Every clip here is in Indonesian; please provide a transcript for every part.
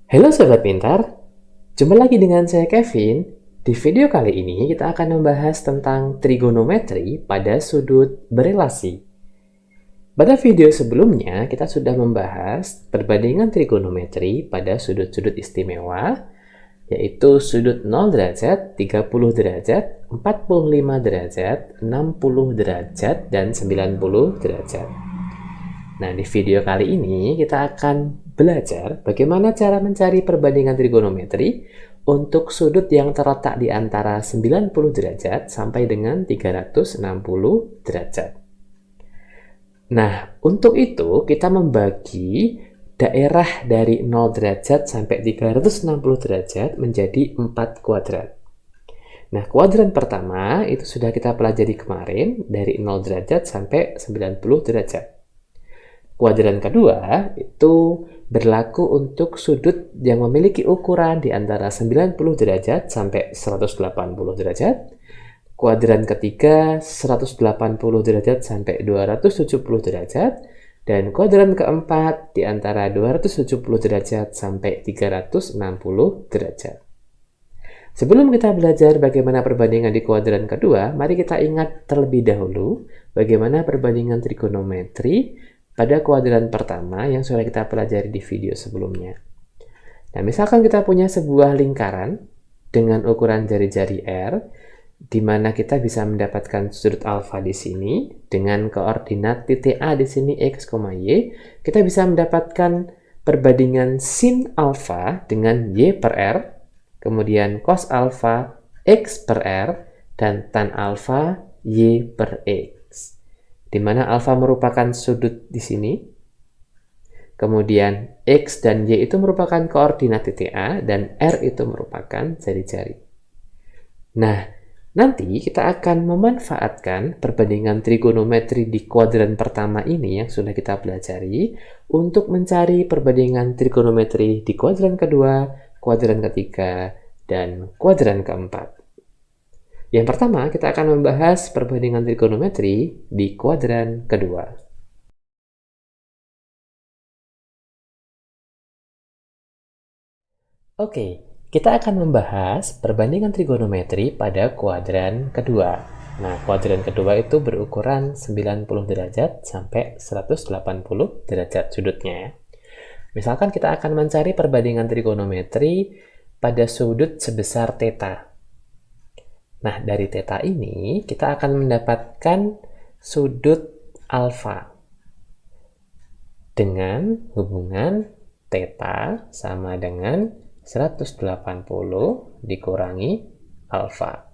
Halo Sobat Pintar, jumpa lagi dengan saya Kevin. Di video kali ini kita akan membahas tentang trigonometri pada sudut berelasi. Pada video sebelumnya kita sudah membahas perbandingan trigonometri pada sudut-sudut istimewa, yaitu sudut 0 derajat, 30 derajat, 45 derajat, 60 derajat, dan 90 derajat. Nah, di video kali ini kita akan belajar bagaimana cara mencari perbandingan trigonometri untuk sudut yang terletak di antara 90 derajat sampai dengan 360 derajat. Nah, untuk itu kita membagi daerah dari 0 derajat sampai 360 derajat menjadi 4 kuadran. Nah, kuadran pertama itu sudah kita pelajari kemarin dari 0 derajat sampai 90 derajat. Kuadran kedua itu berlaku untuk sudut yang memiliki ukuran di antara 90 derajat sampai 180 derajat. Kuadran ketiga 180 derajat sampai 270 derajat. Dan kuadran keempat di antara 270 derajat sampai 360 derajat. Sebelum kita belajar bagaimana perbandingan di kuadran kedua, mari kita ingat terlebih dahulu bagaimana perbandingan trigonometri pada kuadran pertama yang sudah kita pelajari di video sebelumnya. Nah, misalkan kita punya sebuah lingkaran dengan ukuran jari-jari R, di mana kita bisa mendapatkan sudut alfa di sini dengan koordinat titik A di sini X, Y, kita bisa mendapatkan perbandingan sin alfa dengan Y per R, kemudian cos alfa X per R, dan tan alfa Y per X. Di mana alfa merupakan sudut di sini, kemudian X dan Y itu merupakan koordinat titik A, dan R itu merupakan jari-jari. Nah, nanti kita akan memanfaatkan perbandingan trigonometri di kuadran pertama ini yang sudah kita pelajari untuk mencari perbandingan trigonometri di kuadran kedua, kuadran ketiga, dan kuadran keempat. Yang pertama, kita akan membahas perbandingan trigonometri di kuadran kedua. Oke, kita akan membahas perbandingan trigonometri pada kuadran kedua. Nah, kuadran kedua itu berukuran 90 derajat sampai 180 derajat sudutnya. Misalkan kita akan mencari perbandingan trigonometri pada sudut sebesar θ. Nah, dari θ ini kita akan mendapatkan sudut alfa dengan hubungan θ sama dengan 180 dikurangi alfa.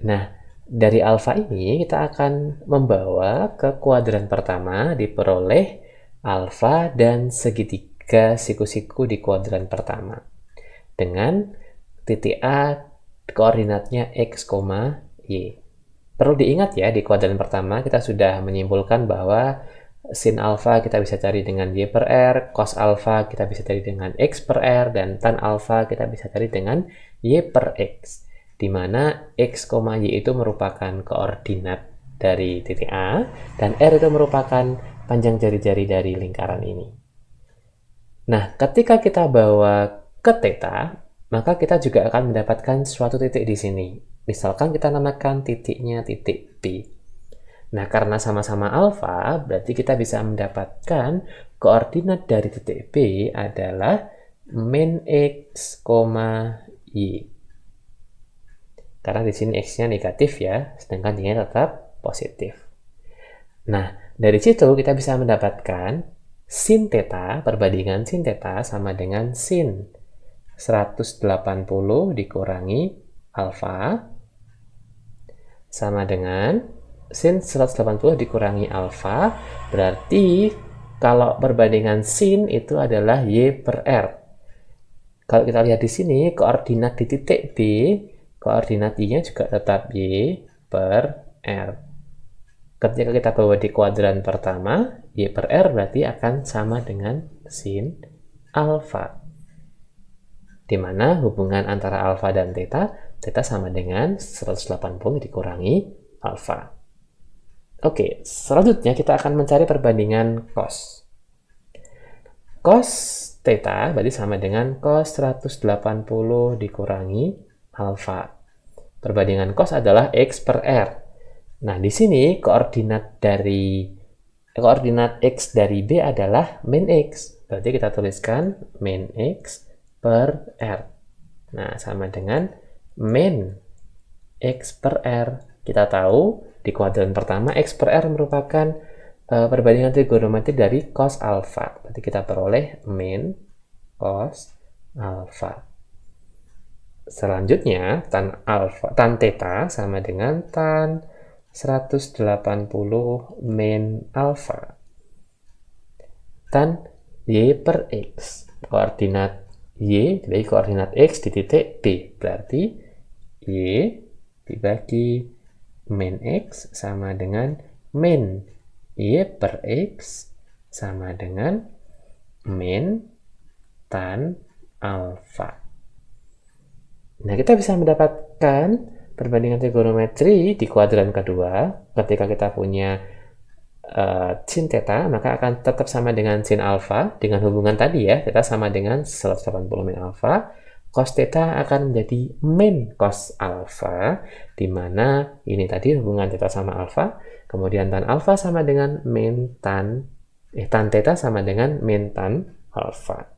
Nah, dari alfa ini kita akan membawa ke kuadran pertama diperoleh alfa dan segitiga siku-siku di kuadran pertama dengan titik A koordinatnya X, Y. Perlu diingat ya, di kuadran pertama kita sudah menyimpulkan bahwa sin alfa kita bisa cari dengan Y per R, cos alfa kita bisa cari dengan X per R, dan tan alfa kita bisa cari dengan Y per X. Di mana X, Y itu merupakan koordinat dari titik A, dan R itu merupakan panjang jari-jari dari lingkaran ini. Nah, ketika kita bawa ke θ, maka kita juga akan mendapatkan suatu titik di sini. Misalkan kita namakan titiknya titik P. Nah, karena sama-sama alfa, berarti kita bisa mendapatkan koordinat dari titik P adalah min X, Y. Karena di sini X-nya negatif ya, sedangkan Y tetap positif. Nah, dari situ kita bisa mendapatkan sin θ, perbandingan sin θ sama dengan sin 180 dikurangi alfa sama dengan sin 180 dikurangi alfa, berarti kalau perbandingan sin itu adalah Y per R. Kalau kita lihat di sini, koordinat di titik B, koordinat Y-nya juga tetap Y per R. Ketika kita bawa di kuadran pertama, Y per R berarti akan sama dengan sin alfa, di mana hubungan antara alfa dan θ sama dengan 180 dikurangi alfa. Oke, selanjutnya kita akan mencari perbandingan cos. cos theta berarti sama dengan cos 180 dikurangi alfa. Perbandingan cos adalah X per R. Nah, di sini koordinat X dari B adalah min X. Berarti kita tuliskan min X per R. Nah, sama dengan min X per R. Kita tahu di kuadran pertama X per R merupakan perbandingan trigonometri dari cos alfa. Berarti kita peroleh min cos alfa. Selanjutnya, tan theta sama dengan tan 180 min alfa. Tan Y per X. Koordinat Y dibagi koordinat X di titik B. Berarti Y dibagi min X sama dengan min Y per X sama dengan min tan alfa. Nah, kita bisa mendapatkan perbandingan trigonometri di kuadran kedua. Ketika kita punya sin theta, maka akan tetap sama dengan sin alfa. Dengan hubungan tadi ya, theta sama dengan 180 min alfa. Cos theta akan menjadi min cos alfa, di mana ini tadi hubungan theta sama alfa. Kemudian tan alfa sama dengan min tan theta sama dengan min tan alfa.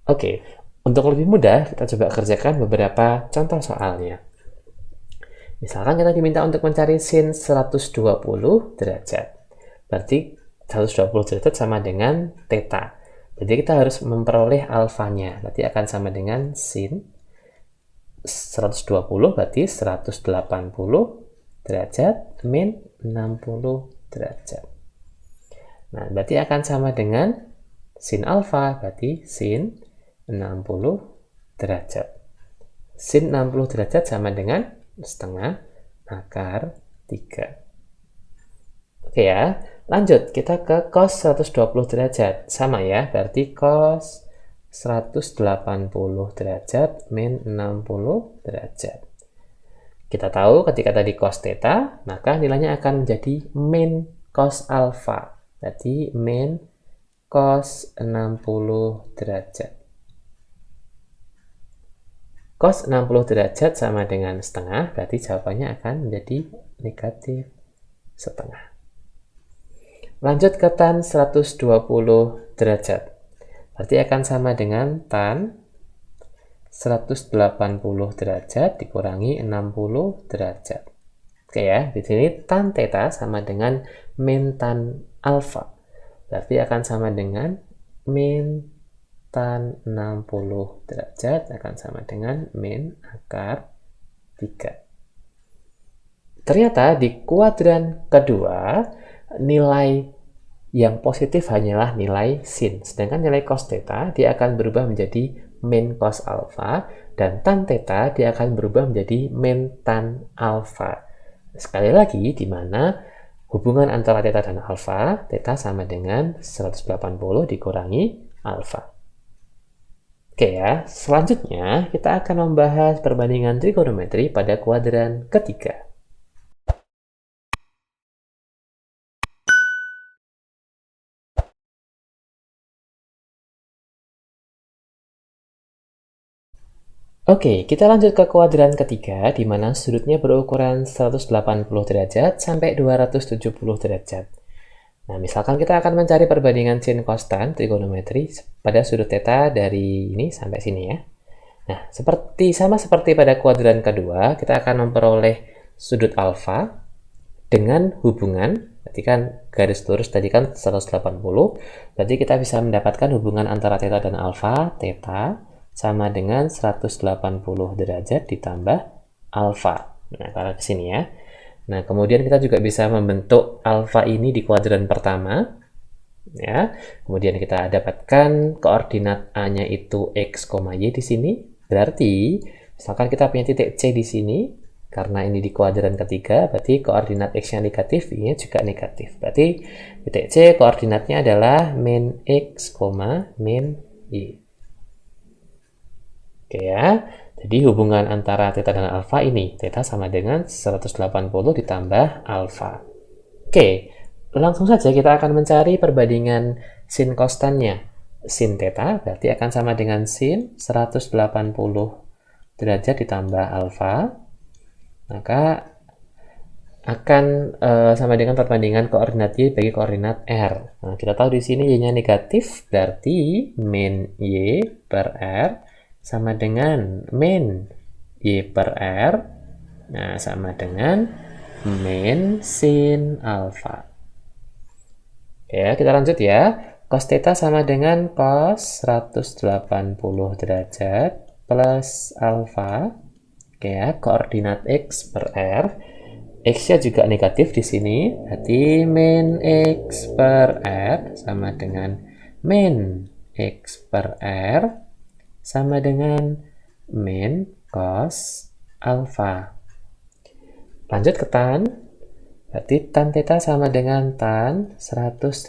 Oke. Untuk lebih mudah, kita coba kerjakan beberapa contoh soalnya. Misalkan kita diminta untuk mencari sin 120 derajat. Berarti 120 derajat sama dengan theta. Jadi kita harus memperoleh alfanya. Berarti akan sama dengan sin 120 berarti 180 derajat min 60 derajat. Nah, berarti akan sama dengan sin alfa berarti sin 60 derajat. Sin 60 derajat sama dengan setengah akar 3. Oke ya, lanjut kita ke cos 120 derajat. Sama ya, berarti cos 180 derajat min 60 derajat. Kita tahu ketika tadi cos theta, maka nilainya akan menjadi min cos alfa. Berarti min cos 60 derajat. Cos 60 derajat sama dengan setengah, berarti jawabannya akan menjadi negatif setengah. Lanjut ke tan 120 derajat. Berarti akan sama dengan tan 180 derajat dikurangi 60 derajat. Oke ya, di sini tan theta sama dengan min tan alfa. Berarti akan sama dengan min tan 60 derajat akan sama dengan min akar 3. Ternyata di kuadran kedua, nilai yang positif hanyalah nilai sin. Sedangkan nilai cos theta dia akan berubah menjadi min cos alfa, dan tan theta dia akan berubah menjadi min tan alfa. Sekali lagi, di mana hubungan antara theta dan alfa, theta sama dengan 180 dikurangi alfa. Oke ya, selanjutnya kita akan membahas perbandingan trigonometri pada kuadran ketiga. Oke, kita lanjut ke kuadran ketiga, di mana sudutnya berukuran 180 derajat sampai 270 derajat. Nah, misalkan kita akan mencari perbandingan sin konstan trigonometri pada sudut theta dari ini sampai sini ya. Nah, sama seperti pada kuadran kedua, kita akan memperoleh sudut alfa dengan hubungan, berarti kan garis lurus tadi kan 180, berarti kita bisa mendapatkan hubungan antara theta dan alfa, theta sama dengan 180 derajat ditambah alfa. Nah, kalau ke sini ya. Nah, kemudian kita juga bisa membentuk alfa ini di kuadran pertama. Ya. Kemudian kita dapatkan koordinat A-nya itu X, Y di sini. Berarti, misalkan kita punya titik C di sini, karena ini di kuadran ketiga, berarti koordinat X-nya negatif, Y-nya juga negatif. Berarti titik C koordinatnya adalah min X, min Y. Oke ya. Jadi hubungan antara theta dan alfa ini, theta sama dengan 180 ditambah alfa. Oke, langsung saja kita akan mencari perbandingan sin konstannya. sin theta berarti akan sama dengan sin 180 derajat ditambah alfa, maka akan sama dengan perbandingan koordinat Y bagi koordinat R. Nah, kita tahu di sini Y-nya negatif, berarti min Y per R sama dengan min Y per R, nah sama dengan min sin alfa. Oke, kita lanjut ya. Cos theta sama dengan cos 180 derajat plus alfa. Oke ya, koordinat X per R. X-nya juga negatif di sini, berarti min X per R sama dengan min X per R sama dengan min cos alfa. Lanjut ke tan, berarti tan theta sama dengan tan 180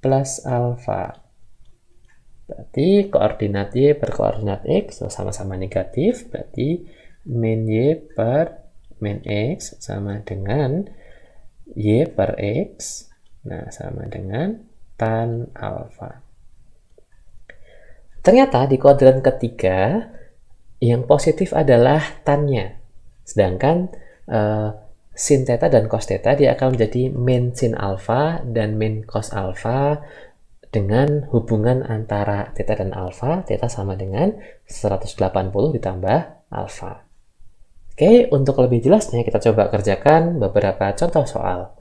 plus alfa. Berarti koordinat Y per koordinat X sama-sama negatif, berarti min Y per min X sama dengan Y per X, nah sama dengan tan alfa. Ternyata di kuadran ketiga, yang positif adalah tannya. Sedangkan sin theta dan cos theta dia akan menjadi min sin alfa dan min cos alfa dengan hubungan antara theta dan alfa, theta sama dengan 180 ditambah alfa. Oke, untuk lebih jelasnya kita coba kerjakan beberapa contoh soal.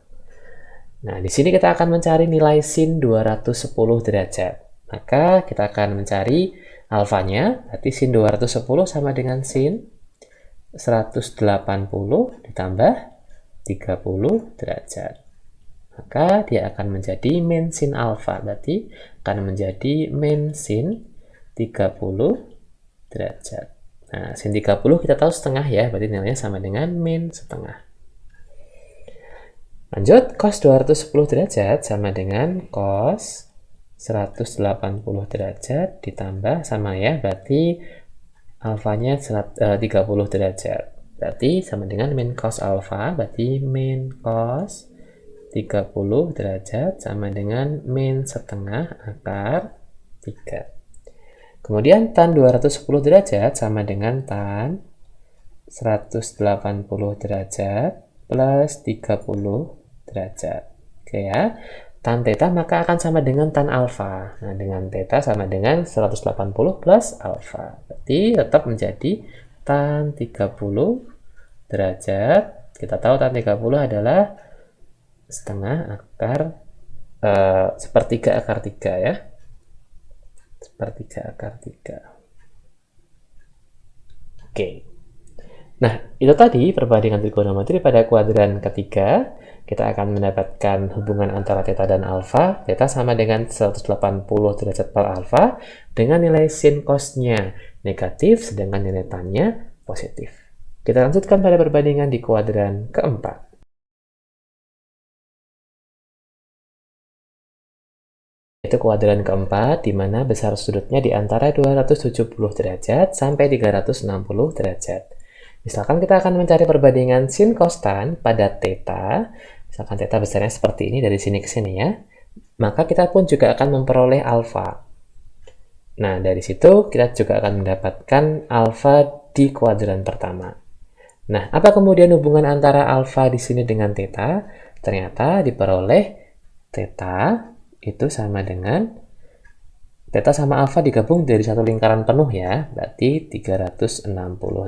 Nah, di sini kita akan mencari nilai sin 210 derajat. Maka kita akan mencari alfanya, berarti sin 210 sama dengan sin 180 ditambah 30 derajat. Maka dia akan menjadi min sin alfa, berarti akan menjadi min sin 30 derajat. Nah, sin 30 kita tahu setengah ya, berarti nilainya sama dengan min setengah. Lanjut, cos 210 derajat sama dengan cos 180 derajat ditambah sama ya, berarti alfanya 30 derajat. Berarti sama dengan min cos alfa, berarti min cos 30 derajat sama dengan min setengah akar 3. Kemudian tan 210 derajat sama dengan tan 180 derajat plus 30 derajat. Oke ya. Tan theta maka akan sama dengan tan alfa. Nah, dengan theta sama dengan 180 plus alfa. Berarti tetap menjadi tan 30 derajat. Kita tahu tan 30 adalah setengah akar sepertiga akar 3 ya. Sepertiga akar 3. Oke. Nah, itu tadi perbandingan trigonometri pada kuadran ketiga. Kita akan mendapatkan hubungan antara theta dan alfa. Theta sama dengan 180 derajat per alfa dengan nilai sin cosnya negatif, sedangkan nilai tannya positif. Kita lanjutkan pada perbandingan di kuadran keempat. Itu kuadran keempat, di mana besar sudutnya di antara 270 derajat sampai 360 derajat. Misalkan kita akan mencari perbandingan sin cos tan pada theta, misalkan theta besarnya seperti ini dari sini ke sini ya, maka kita pun juga akan memperoleh alfa. Nah, dari situ kita juga akan mendapatkan alfa di kuadran pertama. Nah, apa kemudian hubungan antara alfa di sini dengan theta? Ternyata diperoleh theta itu sama dengan theta sama alfa digabung dari satu lingkaran penuh ya, berarti 360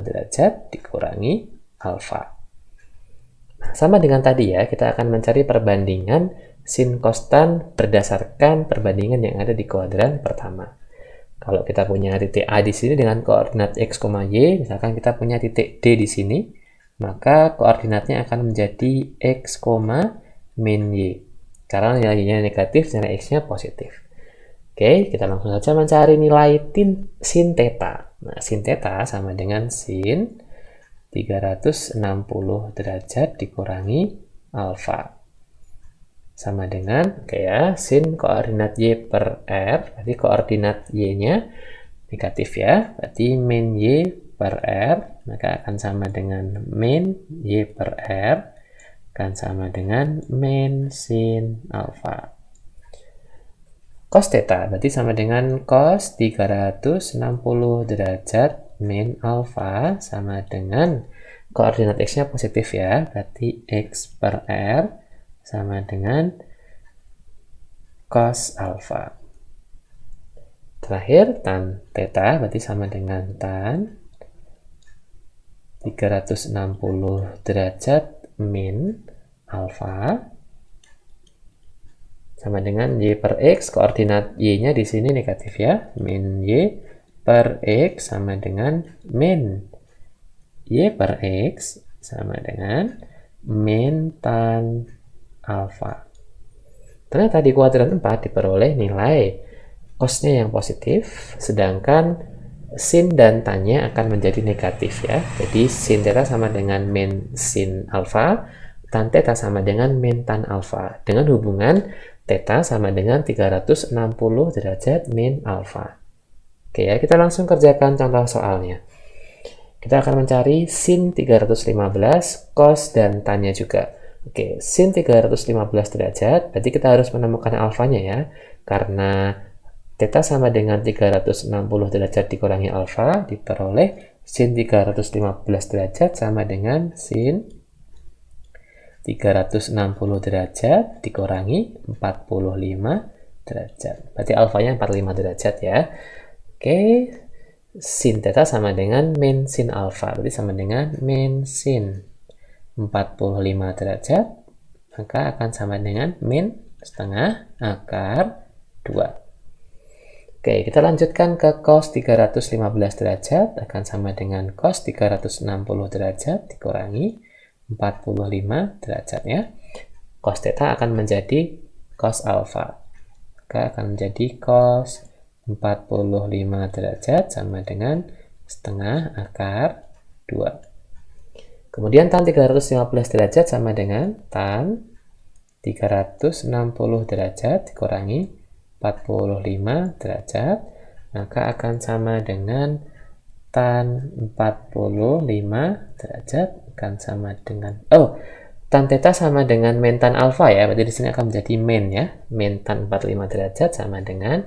derajat dikurangi alfa. Nah, sama dengan tadi ya, kita akan mencari perbandingan sin cos tan berdasarkan perbandingan yang ada di kuadran pertama. Kalau kita punya titik A di sini dengan koordinat x, y, misalkan kita punya titik D di sini, maka koordinatnya akan menjadi x, min y. Karena nilainya negatif, nilai x-nya positif. Oke, kita langsung saja mencari nilai sin theta. Nah, sin theta sama dengan sin 360 derajat dikurangi alfa. Sama dengan, oke ya, sin koordinat y per r, berarti koordinat y-nya negatif ya, berarti min y per r, maka akan sama dengan min y per r, akan sama dengan min sin alfa. cos theta berarti sama dengan cos 360 derajat min alfa sama dengan koordinat x-nya positif ya, berarti x per r sama dengan cos alfa. Terakhir tan theta berarti sama dengan tan 360 derajat min alfa sama dengan y per x, koordinat y-nya di sini negatif ya, min y per x sama dengan min y per x sama dengan min tan alfa. Ternyata di kuadran 4 diperoleh nilai cosnya yang positif, sedangkan sin dan tannya akan menjadi negatif ya. Jadi sin theta sama dengan min sin alfa, tan theta sama dengan min tan alfa, dengan hubungan theta sama dengan 360 derajat min alfa. Oke ya, kita langsung kerjakan contoh soalnya. Kita akan mencari sin 315, cos dan tannya juga. Oke, sin 315 derajat, berarti kita harus menemukan alfanya ya. Karena theta sama dengan 360 derajat dikurangi alfa, diperoleh sin 315 derajat sama dengan sin 360 derajat dikurangi 45 derajat. Berarti alfanya 45 derajat ya. Oke, sin theta sama dengan min sin alfa. Berarti sama dengan min sin 45 derajat. Maka akan sama dengan min setengah akar 2. Oke, kita lanjutkan ke cos 315 derajat. Akan sama dengan cos 360 derajat dikurangi 45 derajat ya. Cos theta akan menjadi cos alfa. Maka akan menjadi cos 45 derajat sama dengan setengah akar 2. Kemudian tan 315 derajat sama dengan tan 360 derajat dikurangi 45 derajat. Maka akan sama dengan tan 45 derajat akan sama dengan tan theta sama dengan min tan alfa ya, berarti di sini akan menjadi min ya, min tan 45 derajat sama dengan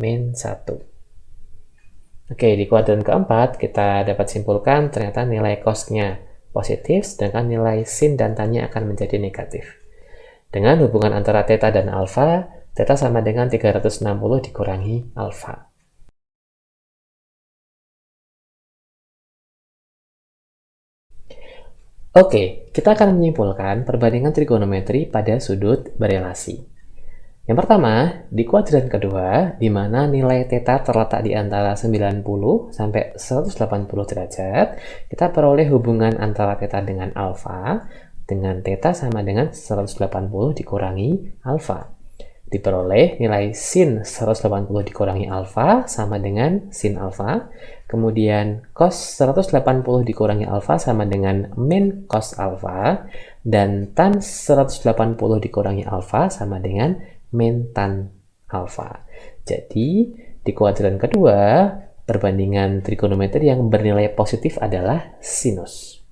min 1. Oke, di kuadran keempat kita dapat simpulkan ternyata nilai cosnya positif, sedangkan nilai sin dan tannya akan menjadi negatif. Dengan hubungan antara theta dan alfa, theta sama dengan 360 dikurangi alfa. Oke, kita akan menyimpulkan perbandingan trigonometri pada sudut berelasi. Yang pertama, di kuadran kedua, di mana nilai theta terletak di antara 90 sampai 180 derajat, kita peroleh hubungan antara theta dengan alfa, dengan theta sama dengan 180 dikurangi alfa. Diperoleh nilai sin 180 dikurangi alfa sama dengan sin alfa. Kemudian cos 180 dikurangi alfa sama dengan min cos alfa. Dan tan 180 dikurangi alfa sama dengan min tan alfa. Jadi, di kuadran kedua, perbandingan trigonometri yang bernilai positif adalah sinus.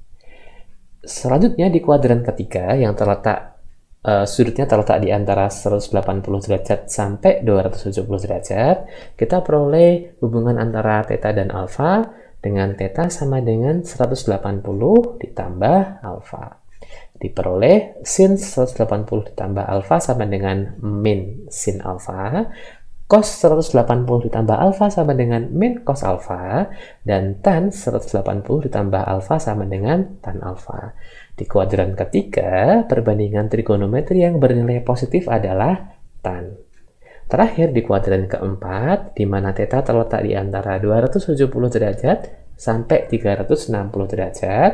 Selanjutnya, di kuadran ketiga yang terletak sudutnya terletak di antara 180 derajat sampai 270 derajat, kita peroleh hubungan antara theta dan alfa dengan theta sama dengan 180 ditambah alfa. Diperoleh sin 180 ditambah alfa sama dengan min sin alfa, cos 180 ditambah alfa sama dengan min cos alfa, dan tan 180 ditambah alfa sama dengan tan alfa. Di kuadran ketiga, perbandingan trigonometri yang bernilai positif adalah tan. Terakhir, di kuadran keempat, di mana theta terletak di antara 270 derajat sampai 360 derajat,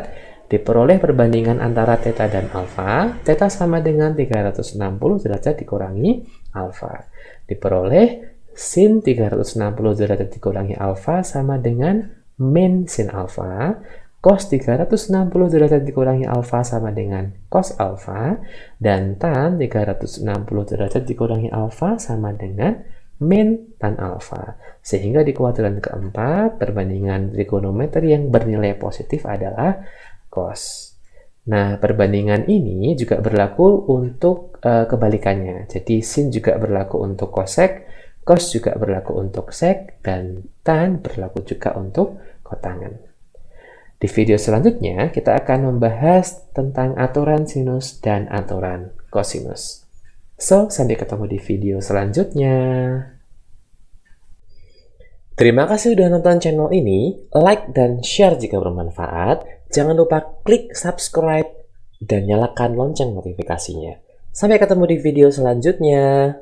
diperoleh perbandingan antara theta dan alfa. Theta sama dengan 360 derajat dikurangi alfa. Diperoleh sin 360 derajat dikurangi alfa sama dengan min sin alfa. Cos 360 derajat dikurangi alfa sama dengan cos alfa, dan tan 360 derajat dikurangi alfa sama dengan min tan alfa. Sehingga di kuadran keempat, perbandingan trigonometri yang bernilai positif adalah cos. Nah, perbandingan ini juga berlaku untuk kebalikannya. Jadi, sin juga berlaku untuk cosec, cos juga berlaku untuk sec, dan tan berlaku juga untuk kotangan. Di video selanjutnya, kita akan membahas tentang aturan sinus dan aturan kosinus. So, sampai ketemu di video selanjutnya. Terima kasih sudah nonton channel ini, like dan share jika bermanfaat. Jangan lupa klik subscribe dan nyalakan lonceng notifikasinya. Sampai ketemu di video selanjutnya.